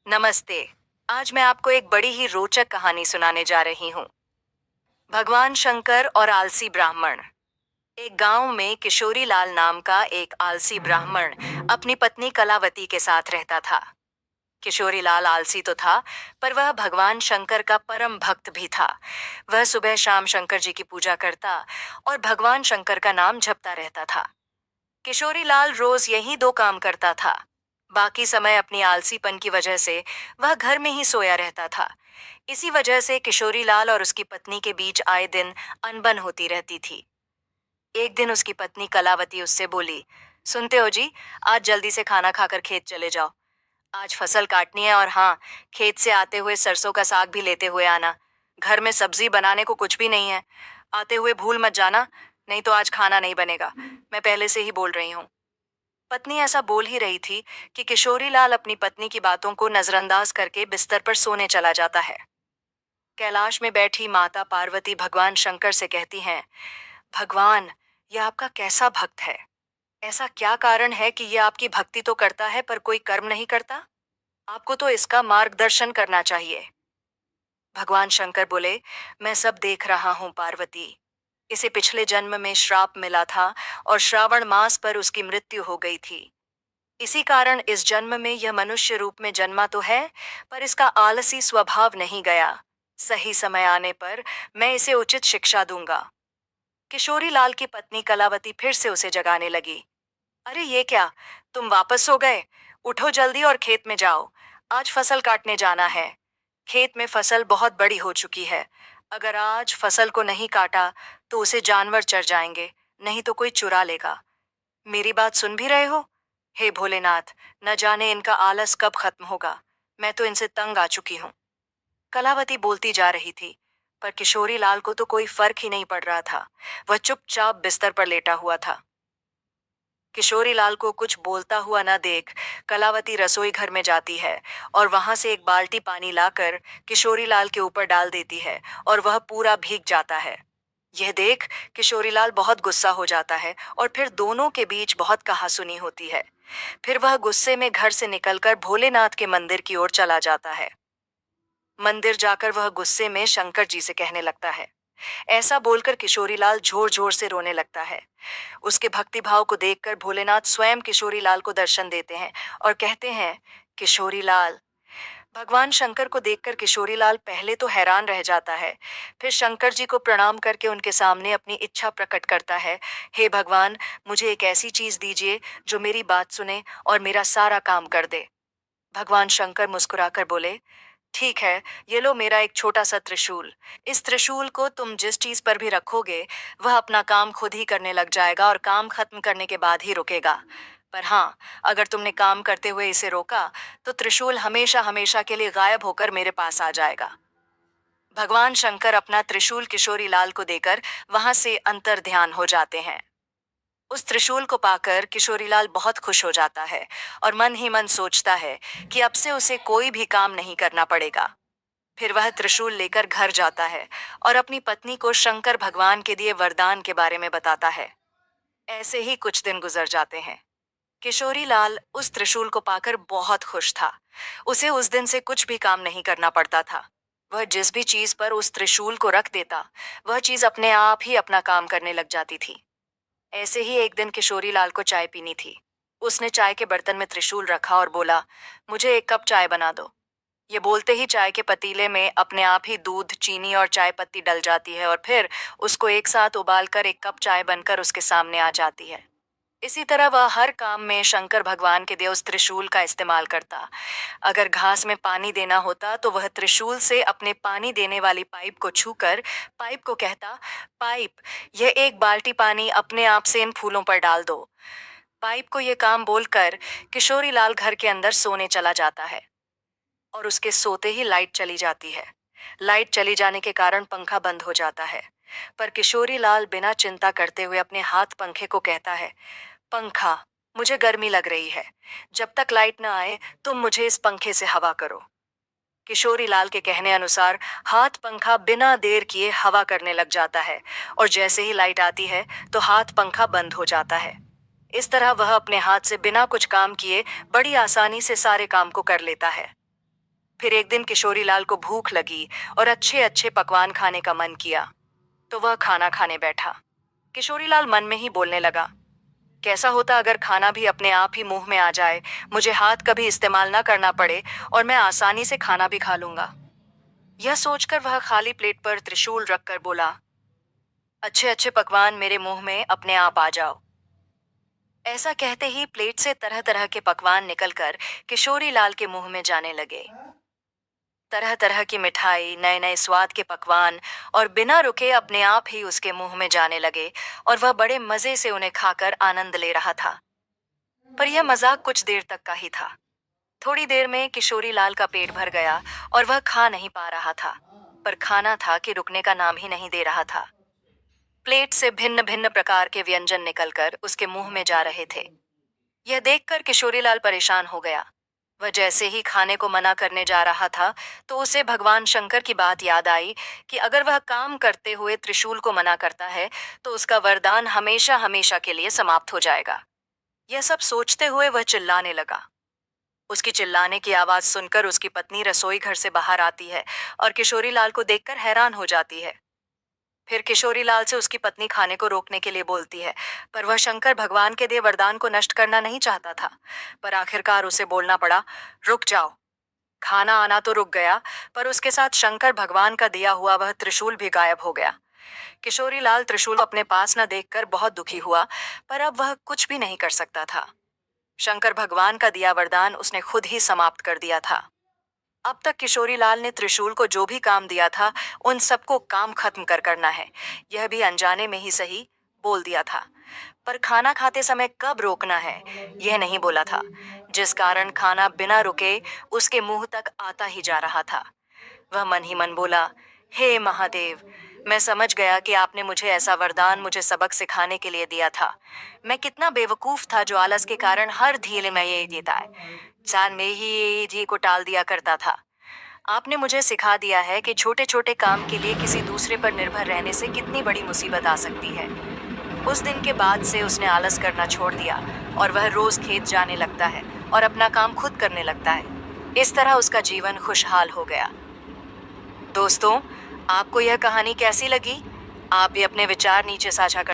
नमस्ते। आज मैं आपको एक बड़ी ही रोचक कहानी सुनाने जा रही हूँ। भगवान शंकर और आलसी ब्राह्मण। एक गांव में किशोरी लाल नाम का एक आलसी ब्राह्मण अपनी पत्नी कलावती के साथ रहता था। किशोरी लाल आलसी तो था, पर वह भगवान शंकर का परम भक्त भी था। वह सुबह शाम शंकर जी की पूजा करता और भगवान शंकर का नाम जपता रहता था। किशोरी लाल रोज यही दो काम करता था। बाकी समय अपनी आलसीपन की वजह से वह घर में ही सोया रहता था। इसी वजह से किशोरी लाल और उसकी पत्नी के बीच आए दिन अनबन होती रहती थी। एक दिन उसकी पत्नी कलावती उससे बोली, सुनते हो जी, आज जल्दी से खाना खाकर खेत चले जाओ। आज फसल काटनी है और हाँ, खेत से आते हुए सरसों का साग भी लेते हुए आना। घर में सब्जी बनाने को कुछ भी नहीं है। आते हुए भूल मत जाना, नहीं तो आज खाना नहीं बनेगा। मैं पहले से ही बोल रही हूँ। पत्नी ऐसा बोल ही रही थी कि किशोरी लाल अपनी पत्नी की बातों को नजरअंदाज करके बिस्तर पर सोने चला जाता है। कैलाश में बैठी माता पार्वती भगवान शंकर से कहती हैं, भगवान, यह आपका कैसा भक्त है? ऐसा क्या कारण है कि यह आपकी भक्ति तो करता है पर कोई कर्म नहीं करता? आपको तो इसका मार्गदर्शन करना चाहिए। भगवान शंकर बोले, मैं सब देख रहा हूँ पार्वती। इसे पिछले जन्म में श्राप मिला था और श्रावण मास पर उसकी मृत्यु हो गई थी। इसी कारण इस जन्म में यह मनुष्य रूप में जन्मा तो है, पर इसका आलसी स्वभाव नहीं गया। सही समय आने पर मैं इसे उचित शिक्षा दूंगा। किशोरी लाल की पत्नी कलावती फिर से उसे जगाने लगी। अरे ये क्या, तुम वापस सो गए? उठो जल्दी और खेत में जाओ। आज फसल काटने जाना है। खेत में फसल बहुत बड़ी हो चुकी है। अगर आज फसल को नहीं काटा तो उसे जानवर चर जाएंगे, नहीं तो कोई चुरा लेगा। मेरी बात सुन भी रहे हो? हे भोलेनाथ, न जाने इनका आलस कब खत्म होगा। मैं तो इनसे तंग आ चुकी हूँ। कलावती बोलती जा रही थी, पर किशोरी लाल को तो कोई फर्क ही नहीं पड़ रहा था। वह चुपचाप बिस्तर पर लेटा हुआ था। किशोरी लाल को कुछ बोलता हुआ न देख कलावती रसोई घर में जाती है और वहां से एक बाल्टी पानी लाकर किशोरी लाल के ऊपर डाल देती है और वह पूरा भीग जाता है। यह देख किशोरी लाल बहुत गुस्सा हो जाता है और फिर दोनों के बीच बहुत कहासुनी होती है। फिर वह गुस्से में घर से निकलकर भोलेनाथ के मंदिर की ओर चला जाता है। मंदिर जाकर वह गुस्से में शंकर जी से कहने लगता है। ऐसा बोलकर किशोरीलाल जोर जोर से रोने लगता है। उसके भक्तिभाव को देखकर भोलेनाथ स्वयं किशोरीलाल को दर्शन देते हैं और कहते हैं, किशोरीलाल। भगवान शंकर को देखकर किशोरीलाल पहले तो हैरान रह जाता है, फिर शंकर जी को प्रणाम करके उनके सामने अपनी इच्छा प्रकट करता है। हे भगवान, मुझे एक ऐसी चीज दीजिए जो मेरी बात सुने और मेरा सारा काम कर दे। भगवान शंकर मुस्कुराकर बोले, ठीक है, ये लो मेरा एक छोटा सा त्रिशूल। इस त्रिशूल को तुम जिस चीज पर भी रखोगे, वह अपना काम खुद ही करने लग जाएगा और काम खत्म करने के बाद ही रुकेगा। पर हाँ, अगर तुमने काम करते हुए इसे रोका, तो त्रिशूल हमेशा हमेशा के लिए गायब होकर मेरे पास आ जाएगा। भगवान शंकर अपना त्रिशूल किशोरी लाल को देकर वहां से अंतर ध्यान हो जाते हैं। उस त्रिशूल को पाकर किशोरीलाल बहुत खुश हो जाता है और मन ही मन सोचता है कि अब से उसे कोई भी काम नहीं करना पड़ेगा। फिर वह त्रिशूल लेकर घर जाता है और अपनी पत्नी को शंकर भगवान के दिए वरदान के बारे में बताता है। ऐसे ही कुछ दिन गुजर जाते हैं। किशोरी लाल उस त्रिशूल को पाकर बहुत खुश था। उसे उस दिन से कुछ भी काम नहीं करना पड़ता था। वह जिस भी चीज पर उस त्रिशूल को रख देता, वह चीज अपने आप ही अपना काम करने लग जाती थी। ऐसे ही एक दिन किशोरी लाल को चाय पीनी थी। उसने चाय के बर्तन में त्रिशूल रखा और बोला, मुझे एक कप चाय बना दो। ये बोलते ही चाय के पतीले में अपने आप ही दूध, चीनी और चाय पत्ती डल जाती है और फिर उसको एक साथ उबालकर एक कप चाय बनकर उसके सामने आ जाती है। इसी तरह वह हर काम में शंकर भगवान के दिए उस त्रिशूल का इस्तेमाल करता। अगर घास में पानी देना होता तो वह त्रिशूल से अपने पानी देने वाली पाइप को छूकर पाइप को कहता, पाइप, यह एक बाल्टी पानी अपने आप से इन फूलों पर डाल दो। पाइप को यह काम बोलकर किशोरी लाल घर के अंदर सोने चला जाता है और उसके सोते ही लाइट चली जाती है। लाइट चली जाने के कारण पंखा बंद हो जाता है, पर किशोरी लाल बिना चिंता करते हुए अपने हाथ पंखे को कहता है, पंखा, मुझे गर्मी लग रही है। जब तक लाइट न आए तुम मुझे इस पंखे से हवा करो। किशोरी लाल के कहने अनुसार हाथ पंखा बिना देर किए हवा करने लग जाता है और जैसे ही लाइट आती है तो हाथ पंखा बंद हो जाता है। इस तरह वह अपने हाथ से बिना कुछ काम किए बड़ी आसानी से सारे काम को कर लेता है। फिर एक दिन किशोरीलाल को भूख लगी और अच्छे अच्छे पकवान खाने का मन किया, तो वह खाना खाने बैठा। किशोरीलाल मन में ही बोलने लगा, कैसा होता अगर खाना भी अपने आप ही मुंह में आ जाए, मुझे हाथ कभी इस्तेमाल ना करना पड़े और मैं आसानी से खाना भी खा लूंगा। यह सोचकर वह खाली प्लेट पर त्रिशूल रखकर बोला, अच्छे अच्छे पकवान मेरे मुंह में अपने आप आ जाओ। ऐसा कहते ही प्लेट से तरह तरह के पकवान निकलकर किशोरीलाल के मुंह में जाने लगे। तरह तरह की मिठाई, नए नए स्वाद के पकवान और बिना रुके अपने आप ही उसके मुंह में जाने लगे और वह बड़े मजे से उन्हें खाकर आनंद ले रहा था। पर यह मजाक कुछ देर तक का ही था। थोड़ी देर में किशोरीलाल का पेट भर गया और वह खा नहीं पा रहा था, पर खाना था कि रुकने का नाम ही नहीं दे रहा था। प्लेट से भिन्न भिन्न प्रकार के व्यंजन निकलकर उसके मुंह में जा रहे थे। यह देखकर किशोरीलाल परेशान हो गया। वह जैसे ही खाने को मना करने जा रहा था, तो उसे भगवान शंकर की बात याद आई कि अगर वह काम करते हुए त्रिशूल को मना करता है, तो उसका वरदान हमेशा हमेशा के लिए समाप्त हो जाएगा। यह सब सोचते हुए वह चिल्लाने लगा। उसकी चिल्लाने की आवाज सुनकर उसकी पत्नी रसोई घर से बाहर आती है और किशोरीलाल को देखकर हैरान हो जाती है। फिर किशोरीलाल से उसकी पत्नी खाने को रोकने के लिए बोलती है, पर वह शंकर भगवान के दिए वरदान को नष्ट करना नहीं चाहता था। पर आखिरकार उसे बोलना पड़ा, रुक जाओ। खाना आना तो रुक गया, पर उसके साथ शंकर भगवान का दिया हुआ वह त्रिशूल भी गायब हो गया। किशोरीलाल त्रिशूल अपने पास न देखकर बहुत दुखी हुआ, पर अब वह कुछ भी नहीं कर सकता था। शंकर भगवान का दिया वरदान उसने खुद ही समाप्त कर दिया था। अब तक किशोरीलाल ने त्रिशूल को जो भी काम दिया था, उन सबको काम खत्म कर करना है, यह भी अनजाने में ही सही बोल दिया था। पर खाना खाते समय कब रोकना है, यह नहीं बोला था, जिस कारण खाना बिना रुके उसके मुंह तक आता ही जा रहा था। वह मन ही मन बोला, हे महादेव, मैं समझ गया कि आपने मुझे ऐसा वरदान मुझे सबक सिखाने के लिए दिया था। मैं कितना बेवकूफ था जो आलस के कारण हर ढील में ये देता है, इंसान में ही ये धी को टाल दिया करता था। आपने मुझे सिखा दिया है कि छोटे छोटे काम के लिए किसी दूसरे पर निर्भर रहने से कितनी बड़ी मुसीबत आ सकती है। उस दिन के बाद से उसने आलस करना छोड़ दिया और वह रोज खेत जाने लगता है और अपना काम खुद करने लगता है। इस तरह उसका जीवन खुशहाल हो गया। दोस्तों, आपको यह कहानी कैसी लगी? आप भी अपने विचार नीचे साझा कर